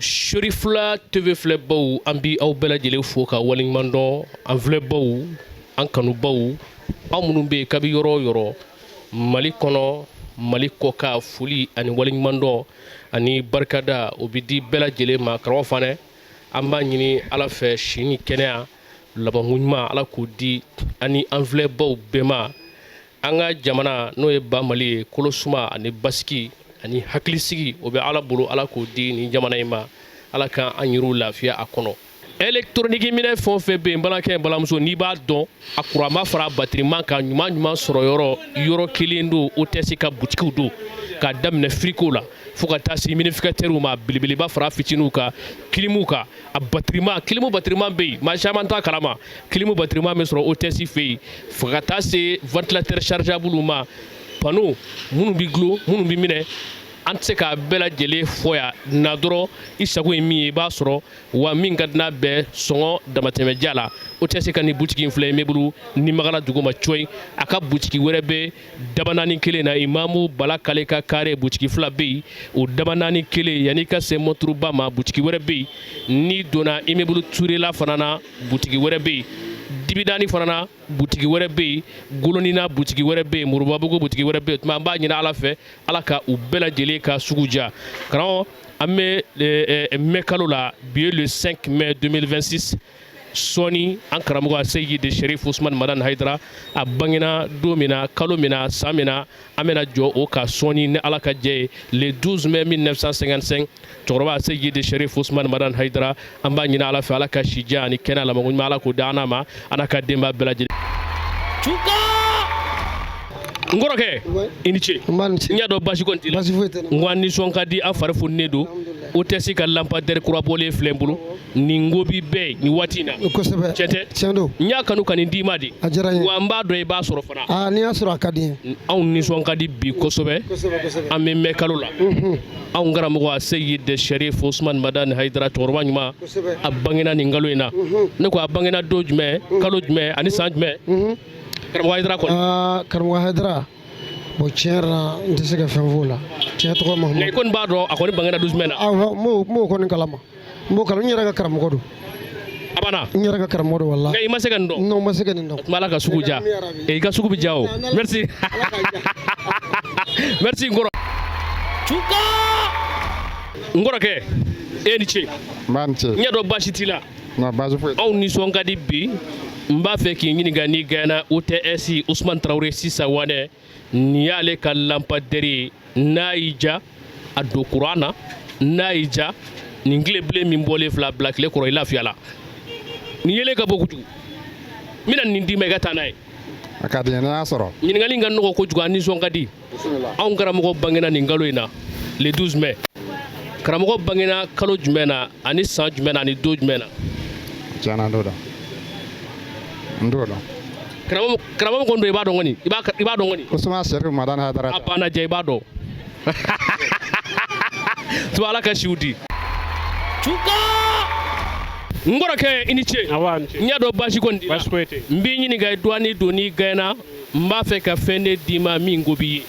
Shorifla TV filɛ baw an bi aw bɛɛ lajɛlen fo ka waleɲuman dɔn an filɛ baw an kanu baw aw minnu bɛ kabi yɔrɔ o yɔrɔ Mali kɔnɔ Mali kɔka foli ani waleɲuman dɔn ani barikada o bɛ di bɛɛ lajɛlen ma karamɔgɔ Fanɛ an b'a ɲini Ala fɛ si ni kɛnɛya labanko ɲuman Ala k'o di ani an filɛ baw bɛɛ ma an ka jamana n'o ye ba Mali ye kolosuma ani basigi ani hakilisigi o bɛ Ala bolo Ala k'o di ni jamana in ma Ala ka an yɛrɛw lafiya a kɔnɔ électronique minɛ fɛn o fɛn bɛ yen balimakɛ balimamuso n'i b'a dɔn a kurama fara batiriman kan ɲuman sɔrɔ yɔrɔ kelen don hôtesse ka butikiw don k'a daminɛ frigo la fo ka taa se minificateurs ma belebeleba fara fitininw kan kilimu kan a batiriman kilimu batiriman bɛ yen maa caman t'a kalama kilimu batiriman bɛ sɔrɔ hôtesse fɛ yen fo ka taa se ventilateur chargeable ma panneau minnu bɛ gulon minnu bɛ minɛ an tɛ se k'a bɛɛ lajɛlen fɔ yan na dɔrɔn i sago ye min ye i b'a sɔrɔ wa min ka di n'a bɛɛ sɔngɔ damatɛmɛja la o tɛ se ka nin butigi in filɛ in bɛ bolo ni magala dugu ma coyi a ka butigi wɛrɛ bɛ daba naani kelen na Imamu Bala Kale ka kare butigi fila bɛ yen o daba naani kelen yanni ka se Monturuba ma butigi wɛrɛ bɛ yen n'i donna Immeuble Turela fana na butigi wɛrɛ bɛ yen Dibidani fana na butigi wɛrɛ bɛ yen Golonina butigi wɛrɛ bɛ yen Moribabugu butigi wɛrɛ bɛ yen tuma an b'a ɲini Ala fɛ Ala ka u bɛɛ lajɛlen ka sugu diya karamɔgɔ an bɛ mai kalo la bi ye le 5 mai 2026 sɔɔni an karamɔgɔ Seyidi Sherif Usman Madani Hayidara a bangena don min na kalo min na san min na an bɛna jɔ o ka sɔɔni ni Ala ka jɛ ye le 12 mai 1955 cɛkɔrɔba Seyidi Sherif Usman Madani Hayidara an b'a ɲini Ala fɛ Ala ka si diya ani kɛnɛya labanko ɲuman Ala k'o di an ma Ala ka denbaya bɛɛ lajɛlen n kɔrɔkɛ i ni ce n y'a dɔn basi kɔni t'i la n ko an nisɔn ka di an fari fununen don hôtesse ka lampadaire kurabɔlen filɛ n bolo nin ko bi bɛɛ nin waati in na kosɛbɛ tiɲɛ tɛ tiɲɛ don n y'a kanu ka nin d'i ma de a diyara n ye wa n b'a dɔn i b'a sɔrɔ fana n'i y'a sɔrɔ a ka di n ye anw nisɔn ka di bi kosɛbɛ an bɛ mai kalo la anw karamɔgɔ Seyidi Sherif Usman Madani Hayidara cɛkɔrɔba ɲuman a bangena nin kalo in na ne ko a bangena don jumɛn kalo jumɛn ani san jumɛn karamɔgɔ Hayidara kɔni karamɔgɔ Hayidara bon tiɲɛ yɛrɛ la n tɛ se ka fɛn f'o la tiɲɛ tɔgɔ Mahamadu nka i kɔni b'a dɔn a kɔni bangena don jumɛn na m'o kɔni kalama n b'o kalama n yɛrɛ ka karamɔgɔ don a banna n yɛrɛ ka karamɔgɔ don walahi nka i ma se ka nin dɔn non n ma se ka nin dɔn o tuma Ala ka sugu diya i ka sugu bɛ diya o merci merci n kɔrɔ n kɔrɔkɛ e ni ce n b'a ni ce n y'a dɔn baasi t'i la baasi foyi anw nisɔn ka di bi n b'a fɛ k'i ɲininka n'i gagné OTS Usman Traoré Sisa Wane nin y'ale ka lampadaire ye n'a y'i ja a don courant na n'a y'i ja nin tilebilen min bɔlen filɛ bila tile kɔrɔ i lafiya la nin yelen ka bɔ kojugu n bɛna nin d'i ma i ka taa n'a ye a ka di n ye n'a y'a sɔrɔ ɲininkali in ka nɔgɔ kojugu a nisɔn ka di anw karamɔgɔ bangena nin kalo in na le 12 mai karamɔgɔ bangena kalo jumɛn na ani san jumɛn na ani don jumɛn na tiɲɛna n t'o dɔn n t'o dɔn karamɔgɔ kɔni don i b'a dɔn kɔni i b'a dɔn kɔni Usman Sherif Madani Hayidara a banna jɛ i b'a dɔn tuba Ala ka siw di n kɔrɔkɛ i ni ce n y'a dɔn basi kɔni t'i la n b'i ɲininka douane don n'i gagnéna n b'a fɛ ka fɛn de d'i ma min ko b'i ye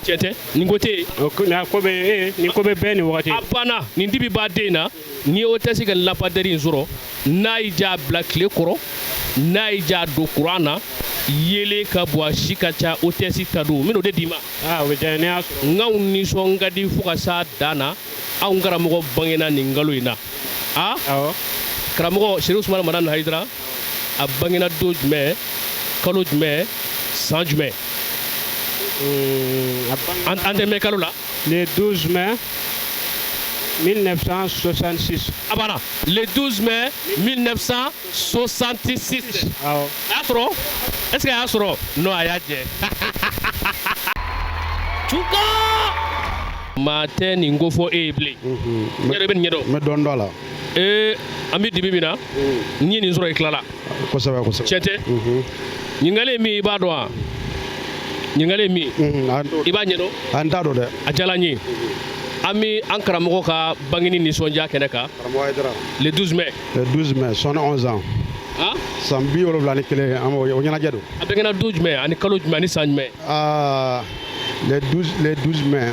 tiɲɛ tɛ nin ko tɛ yen nin ko bɛ bɛɛ nin wagati a banna nin dibi b'a den na n'i ye hôtesse ka lampadaire in sɔrɔ n'a y'i ja a bila tile kɔrɔ n'a y'i ja a don courant na yelen ka bɔ a si ka ca hôtesse ta don n bɛn'o de d'i ma o bɛ diya n ye n'i y'a sɔrɔ n k'anw nisɔn ka di fo ka s'a dan na anw karamɔgɔ bangena nin kalo in na karamɔgɔ Sherif Usman Madani Hayidara a bangena don jumɛn kalo jumɛn san jumɛn an tɛ mai kalo la le 12 mai 1966 a banna le 12 mai 1966 a y'a sɔrɔ est-ce que a y'a sɔrɔ non a y'a jɛ maa tɛ nin ko fɔ e ye bilen n yɛrɛ bɛ nin ɲɛdɔn n bɛ dɔɔnin dɔn a la an bɛ dibi min na n ye nin sɔrɔ i tilala kosɛbɛ kosɛbɛ tiɲɛ tɛ ɲininkali ye min i b'a dɔn wa ɲininkali ye min i b'a ɲɛdɔn n t'a dɔn dɛ a diyala n ye an bɛ an karamɔgɔ ka bangeni nisɔndiya kɛnɛ kan karamɔgɔ Hayidara le 12 mai le 12 mai 71 ans san 71 an o ɲɛnajɛ don a bangena don jumɛn ani kalo jumɛn ani san jumɛn le 12 mai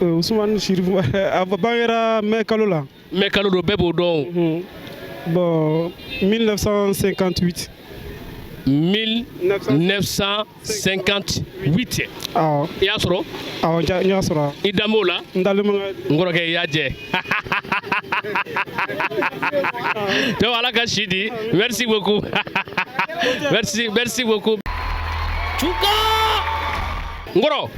Ousmane Chérif a bangera mai kalo la. Mais kalo do bɛɛ b'o dɔn. Bon 1958. 1958. Awɔ. I y'a sɔrɔ? Awɔ n y'a sɔrɔ. I danb'o la? N dalen ma n kɔrɔkɛ i y'a jɛ. Donc ala ka si di. Merci beaucoup. Merci beaucoup. Chuka! Ngoro.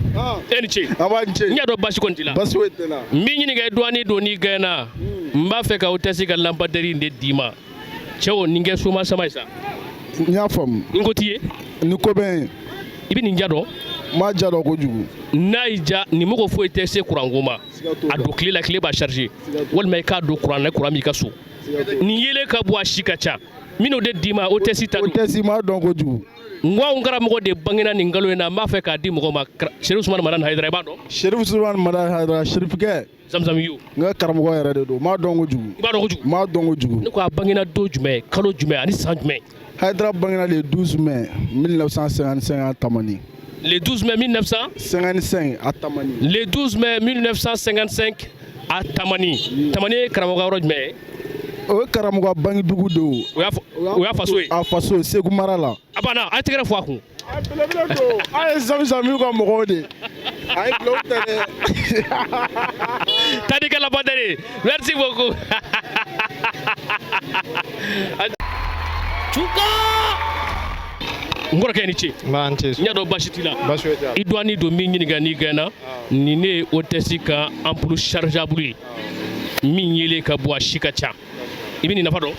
E ni ce. Awa n ce. N y'a dɔn basi kɔni t'i la. Basi foyi tɛ la. N b'i ɲininka i douane don n'i gagné n b'a fɛ ka hôtesse ka lampadaire in de d'i ma. Cɛw nin kɛ soma sama ye sa. N y'a faamu. N ko t'i ye. Ni ko bɛ yen. I bɛ nin ja dɔn. N m'a ja dɔn kojugu. N'a y'i ja nin mɔgɔ foyi tɛ se kuranko ma. A don tile la tile b'a charger. Walima i k'a don kuran na kuran b'i ka so. Nin yelen ka bɔ a si ka ca. Min'o de d'i ma hôtesse ta don. Hôtesse m'a dɔn kojugu. N ko anw karamɔgɔ de bangena nin kalo in na n b'a fɛ k'a di mɔgɔ ma Cherif Ousmane Madani Haidara i b'a dɔn. Cherif Ousmane Madani Haidara Cherifkɛ. Zamzam Yu. N ka karamɔgɔ yɛrɛ de don. N m'a dɔn kojugu. I b'a dɔn kojugu. N m'a dɔn kojugu. Ne ko a bangena don jumɛn kalo jumɛn ani san jumɛn. Haidara bangena le 12 mai 1955 à Tamani. Le 12 mai 1955 à Tamani. Le 12 mai 1955 à Tamani. Tamani ye karamɔgɔ yɔrɔ jumɛn ye? O ye karamɔgɔ bangidugu de o. O y'a faso ye. A faso Segu mara la. A banna a ye tɛgɛrɛ fɔ a kun. A belebele don. A ye Zamzamiw ka mɔgɔw de. A ye bilaw tɛ dɛ. Tandis que la banderie. Merci beaucoup. Chuka! Ngoro kɛ ni ce. N ce. N y'a dɔn basi t'i la. Basi foyi tɛ. I douane don min ɲininka n'i gagné nin ne ye hôtesse ka ampoule chargeable ye min yelen ka bɔ a si ka ca. I bɛ nin nafa dɔn.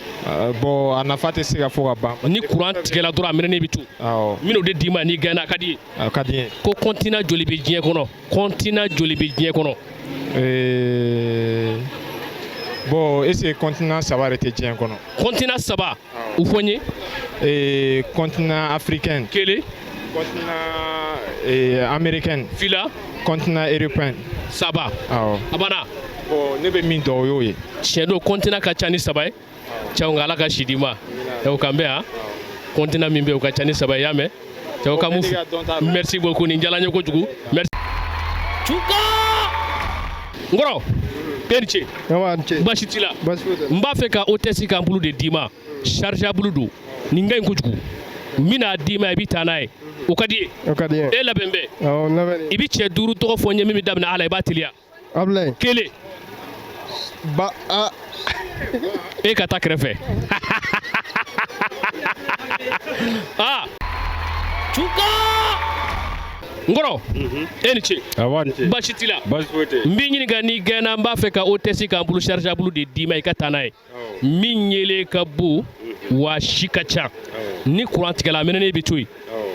Bon a nafa tɛ se ka fɔ ka ban. Ni courant tigɛla dɔrɔn a minɛnen bɛ to. Awɔ. Min'o de d'i ma n'i gagné a ka di ye. A ka di n ye. Ko continent joli bɛ diɲɛ kɔnɔ continent joli bɛ diɲɛ kɔnɔ. Bon est-ce que continent saba de tɛ diɲɛ kɔnɔ. Continent saba u fɔ n ye. Continent africain. Kelen. Continent américain. Fila. Continent européen. Saba. Awɔ. A banna. Bon ne bɛ min dɔn o y'o ye. Tiɲɛ don continent ka ca ni saba ye. Cɛw nka ala ka si d'i ma. Cɛw kan bɛ yan. Continent min bɛ yen o ka ca ni saba ye i y'a mɛn. Cɛw ka mun fɔ. Merci beaucoup nin diyara n ye kojugu. Merci. Chuka! Ngoro. E ni ce. Awa n ce. Basi t'i la. Basi foyi tɛ la. N b'a fɛ ka hôtesse ka ampoule de d'i ma. Chargeable don. Nin ka ɲi kojugu. N bɛna d'i ma i bɛ taa n'a ye. O ka di ye. O ka di n ye. E labɛn bɛ. Awɔ n labɛn. I bɛ cɛ 5 tɔgɔ fɔ n ye min bɛ daminɛ A la i b'a teliya. Ablaye. Kelen. Ba a. E ka taa kɛrɛfɛ. Ah. Chuka! Ngoro. E ni ce. Awa n ce. Basi t'i la. Basi foyi tɛ. N b'i ɲininka n'i gagné n b'a fɛ ka hôtesse ka ampoule chargeable de d'i ma i ka taa n'a ye. Min yelen ka bon wa si ka ca. Ni courant tigɛla a minɛnen bɛ to yen.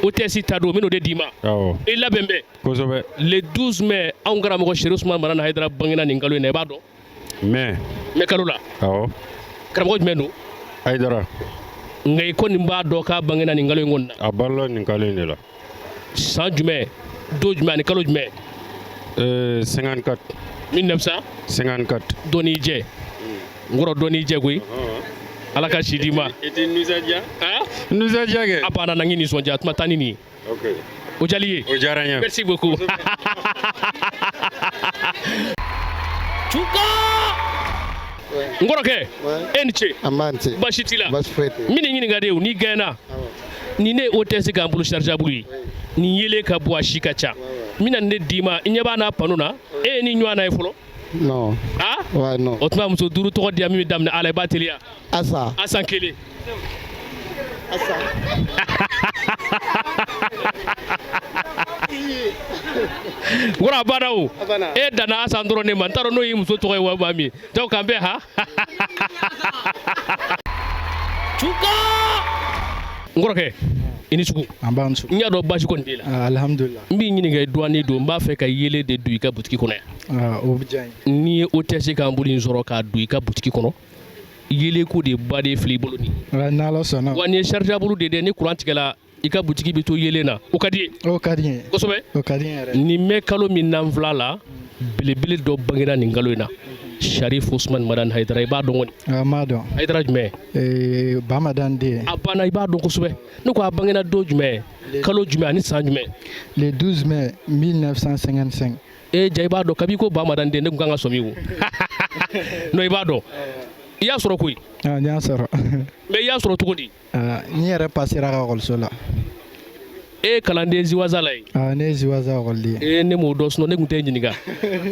Hôtesse ta don n bɛn'o de d'i ma. Awɔ. I labɛn bɛ. Kosɛbɛ. Le 12 mai anw karamɔgɔ Cherif Ousmane Madani Haidara bangena nin kalo in na i b'a dɔn. Mai. Mai kalo la. Awɔ. Karamɔgɔ jumɛn don. Haidara. Nka i kɔni b'a dɔn k'a bangena nin kalo in kɔni na. A balola nin kalo in de la. San jumɛn don jumɛn ani kalo jumɛn. 54. 1954. 54. Dɔnni i jɛ. Ngoro dɔnni i jɛ koyi. Ala ka si d'i ma. I tɛ nisɔndiya. Nisɔndiya kɛ. A banna na n ye nisɔndiya a tuma taa ni nin ye. Ok. O diyali ye. O diyara n ye. Merci beaucoup. Chuka! Ngorokɛ. E ni ce. An b'an ce. Basi t'i la. Basi foyi tɛ. N bɛ nin ɲininka de o n'i gagné nin ne ye hôtesse ka ampoule chargeable ye nin yelen ka bɔ a si ka ca n bɛna nin de d'i ma i ɲɛ b'a n'a pano na e ye nin ɲɔgɔnna ye fɔlɔ. Non. Ah? Ouais, non. O tuma muso 5 tɔgɔ di yan min bɛ daminɛ A la i b'a teliya. Asa. Asan kelen. Asa. Ngoro a banna o. A banna. E danna Asan dɔrɔn de ma n t'a dɔn n'o y'i muso tɔgɔ ye wa maa min donc kan bɛn ha. Chuka! Ngorokɛ i ni sugu. An b'an su. N y'a dɔn basi kɔni t'e la. Alhamdulillah. N b'i ɲininka i douane don n b'a fɛ ka yelen de don i ka butiki kɔnɔ yan. O bɛ diya n ye. N'i ye hôtesse ka ampoule in sɔrɔ k'a don i ka butiki kɔnɔ yelen ko de ba de filɛ i bolo nin. N'Ala sɔnna. Wa nin ye chargeable de dɛ ni courant tigɛla i ka butiki bɛ to yelen na o ka di ye. O ka di n ye. Kosɛbɛ. O ka di n ye yɛrɛ. Nin mɛn kalo min n'an filɛ la belebele dɔ bangera nin kalo in na Cherif Ousmane Madani Haidara i b'a dɔn kɔni. N b'a dɔn. Haidara jumɛn. Bamadan den. A banna i b'a dɔn kosɛbɛ ne ko a bangena don jumɛn kalo jumɛn ani san jumɛn. Le 12 mai 1955. ja i b'a dɔn kabi ko ba ma da n den ne kun kan ka sɔmi o non i b'a dɔn i y'a sɔrɔ koyi n y'a sɔrɔ mais i y'a sɔrɔ cogo di n yɛrɛ pasera ka ekɔliso la e ye kalanden ziwaza la ye ne ye ziwaza ekɔliden ye ne m'o dɔn sinon ne kun tɛ ɲininka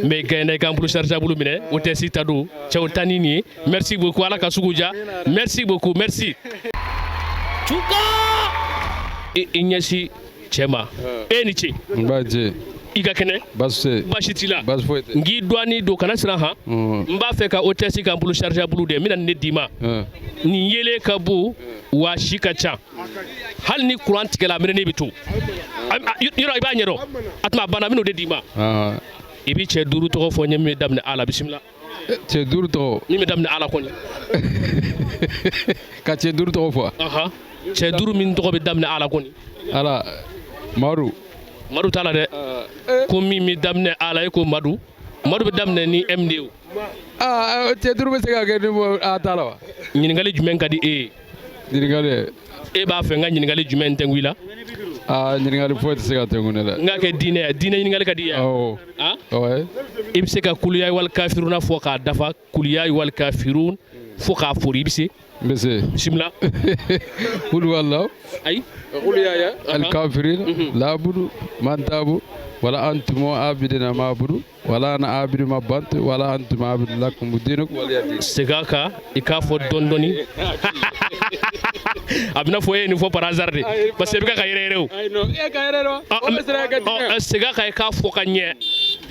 mais gagné i k'an bolo chargeable minɛ o tɛ si ta don cɛw ta ni nin ye merci beaucoup ala ka sugu ja merci beaucoup merci Chuka i ɲɛsi cɛ ma e ni ce n b'a jɛ i ka kɛnɛ basi t'i la n k'i dɔɔni don kana siran han n b'a fɛ ka hôtesse k'an bolo chargeable de n bɛna nin de d'i ma nin yelen ka bon wa si ka ca hali ni courant tigɛla minɛnen bɛ to yɔrɔ i b'a ɲɛdɔn a tuma a banna n bɛn'o de d'i ma i bɛ cɛ 5 tɔgɔ fɔ n ye min bɛ daminɛ a la bisimila cɛ 5 tɔgɔ min bɛ daminɛ a la kɔni ka cɛ 5 tɔgɔ fɔ cɛ 5 min tɔgɔ bɛ daminɛ a la kɔni ala Madu t'a la dɛ ko min bɛ daminɛ a la e ko Madu bɛ daminɛ ni M de ye o cɛ 5 bɛ se ka kɛ ni a t'a la wa ɲininkali jumɛn ka di e ye ɲininkali e b'a fɛ n ka ɲininkali jumɛn tɛngu i la ɲininkali foyi tɛ se ka tɛngu ne la n k'a kɛ diinɛ ɲininkali ka di yan i bɛ se ka kuliya wal kafiruna fɔ k'a dafa kuliya wal kafirun fo k'a fori i bɛ se n bɛ se bisimila kulu wala ayi kuliya alkafirin labudu mantabu wala antumo abidina mabudu wala ana abidu ma bantu wala antum abidu lakum dinuk waliyadi segin kan i k'a fɔ dɔɔni dɔɔni a bɛna fɔ e ye nin fɔ par hasard de parce que i bɛ ka yɛrɛyɛrɛ o segin kan i k'a fɔ ka ɲɛ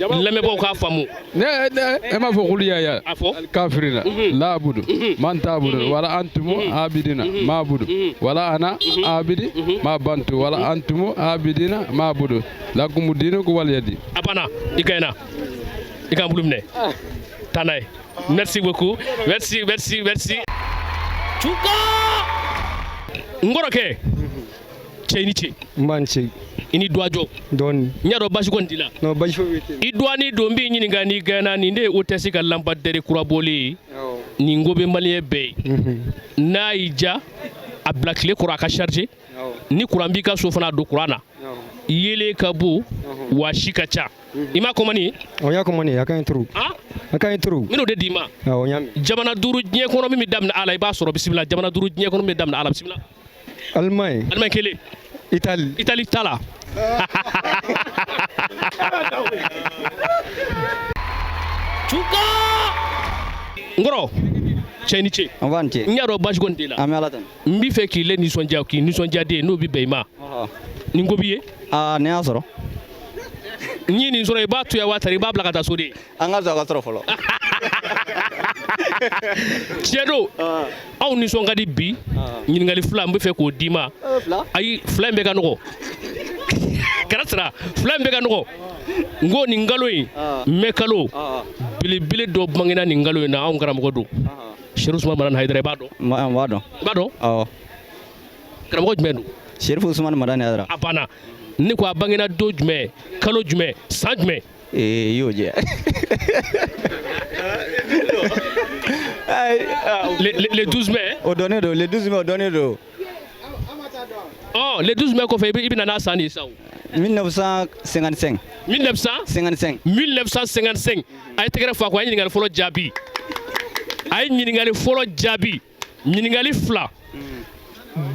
lamɛnbaaw k'a faamu e m'a fɔ kuliya a fɔ kafirina labudu mantabudu wala antumo abidina mabudu wala ana abidi ma bantu wala antumo abidina mabudu lakum dinuk waliyadi a banna i ka ɲi na i k'an bolo minɛ taa n'a ye merci beaucoup merci Chuka n kɔrɔkɛ cɛ i ni ce n b'a ce i ni duwajɔ dɔɔni n y'a dɔn basi kɔni t'i la basi foyi tɛ i duwani don n b'i ɲininka n'i gɛnna nin de ye hôtesse ka lampadaire kurabɔlen ye nin ko bɛ maliyɛn bɛɛ ye n'a y'i ja a bila tile kɔrɔ a ka charger ni courant b'i ka so fana a don courant na yelen ka bon wa si ka ca i m'a kɔmani o y'a kɔmani a ka ɲi trop a ka ɲi trop n bɛn'o de d'i ma jamana 5 diɲɛ kɔnɔ min bɛ daminɛ a la i b'a sɔrɔ bisimila jamana 5 diɲɛ kɔnɔ min bɛ daminɛ a la bisimila Allemagne kelen Italie t'a la Chuka n kɔrɔ cɛ i ni ce n y'a dɔn basi kɔni t'i la n b'i fɛ k'i le nisɔndiya k'i nisɔndiyaden n'o bɛ bɛn i ma nin ko b'i ye ne y'a sɔrɔ n ye nin sɔrɔ i b'a to yan waati i b'a bila ka taa so de an ka sɔrɔ ka sɔrɔ fɔlɔ tiɲɛ don aw nisɔn ka di bi ɲininkali 2 n bɛ fɛ k'o d'i ma ayi 2 in bɛɛ ka nɔgɔ kana sira 2 in bɛɛ ka nɔgɔ n ko nin kalo in mɛ kalo belebele dɔ bangena nin kalo in na anw karamɔgɔ don Sherif Usman Madani Hayidara i b'a dɔn n b'a dɔn i b'a dɔn karamɔgɔ jumɛn don Sherif Usman Madani Hayidara a banna ne ko a bangena don jumɛn kalo jumɛn san jumɛn i y'o jɛ le 12 mai o dɔnnen don le 12 mai o dɔnnen don le 12 mai kɔfɛ i bɛna n'a san de ye sa 1955 a ye tɛgɛrɛ fɔ a ko a ye ɲininkali fɔlɔ jaabi ɲininkali 2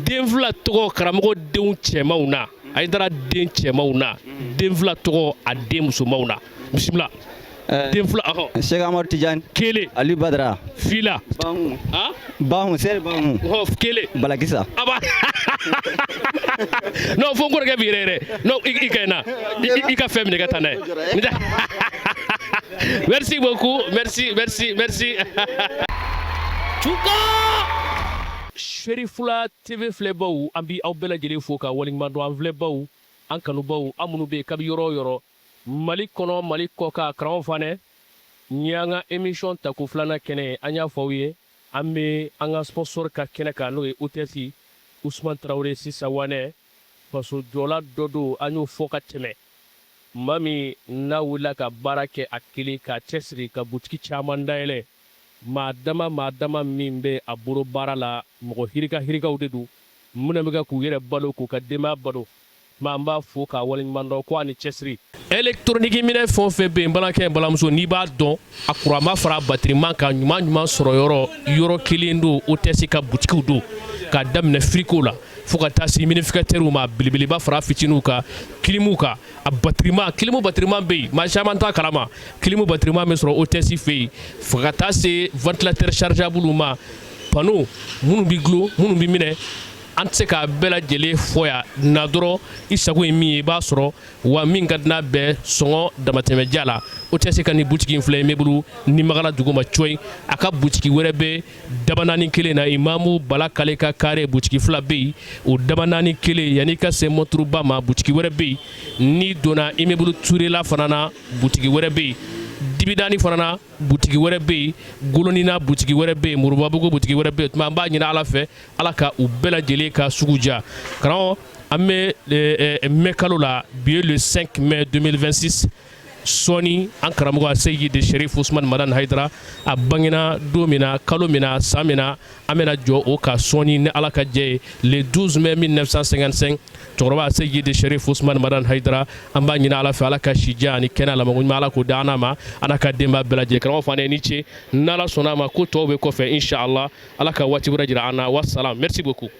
den 2 tɔgɔ karamɔgɔ denw cɛmanw na a ye dara den cɛmanw na den 2 tɔgɔ a den musomanw na bisimila den 2 Cheikh Amadu Tijani kelen Ali Badara fila Bahun Seri Bahun kelen Balakisa non fo n kɔrɔkɛ b'i yɛrɛ non i ka ɲi na i ka fɛn minɛ ka taa n'a ye merci beaucoup merci Chuka Sherifula TV filɛbaw an bɛ aw bɛɛ lajɛlen fo ka waleɲuman dɔn an filɛbaw an kanubaw an minnu bɛ yen kabi yɔrɔ o yɔrɔ Mali kɔnɔ Mali kɔ kan karamɔgɔ fanɛ ni y'an ka émission tako 2nan kɛnɛ an y'a fɔ aw ye an bɛ an ka sponsor ka kɛnɛ kan n'o ye hôtesse Usman Traoré Sisawanɛ faso jɔla dɔ don an y'o fɔ ka tɛmɛ maa min n'a wulila ka baara kɛ a kelen k'a cɛsiri ka butiki caman dayɛlɛ maa dama min bɛ a bolo baara la mɔgɔ hirikaw de don minnu bɛ ka k'u yɛrɛ balo k'u ka denbaya balo n b'a fo k'a waleɲuman dɔn ko a ni cɛsiri électronique minɛ fɛn o fɛn bɛ yen n balimakɛ n balimamuso n'i b'a dɔn a kurama fara batiriman kan ɲuman ɲuman sɔrɔ yɔrɔ kelen don hôtesse ka butikiw don k'a daminɛ frigo la fo ka taa se minificateurs ma belebeleba fara fitiniw kan kilimu kan a batiriman kilimu batiriman bɛ yen maa caman t'a kalama kilimu batiriman bɛ sɔrɔ hôtesse fɛ yen fo ka taa se ventilateur chargeable ma panneau minnu bɛ gulon minnu bɛ minɛ an tɛ se k'a bɛɛ lajɛlen fɔ yan na dɔrɔn i sago ye min ye i b'a sɔrɔ wa min ka di n'a bɛɛ sɔngɔ damatɛmɛja la o tɛ se ka nin butigi in filɛ in bɛ bolo nimagala dugu ma coyi a ka butigi wɛrɛ bɛ daba naani kelen na imamu bala kale ka kare butigi fila bɛ yen o daba naani kelen yanni ka se mɔturuba ma butigi wɛrɛ bɛ yen n'i donna i bɛ bolo turela fana na butigi wɛrɛ bɛ yen dibidani fana na butigi wɛrɛ bɛ yen golonina butigi wɛrɛ bɛ yen murubabugu butigi wɛrɛ bɛ yen tuma an b'a ɲini ala fɛ ala ka u bɛɛ lajɛlen ka sugu ja karamɔgɔ an bɛ mai kalo la bi ye le 5 mai 2026 sɔɔni an karamɔgɔ Seyidi Sherif Usman Madan Haidara a bangena don min na kalo min na san min na an bɛna jɔ o ka sɔɔni ni ala ka jɛ ye le 12 mai 1955 cɛkɔrɔba Seyidi Sherif Usman Madan Haidara an b'a ɲini ala fɛ ala ka sijan ani kɛnɛ lamɔko ɲuman ala k'o di an ma ala ka denba bɛɛ lajɛlen karamɔgɔ fana ni ce n'ala sɔnna a ma ko tɔw bɛ kɔfɛ inshallah ala ka waati wɛrɛ jira an na wassalam merci beaucoup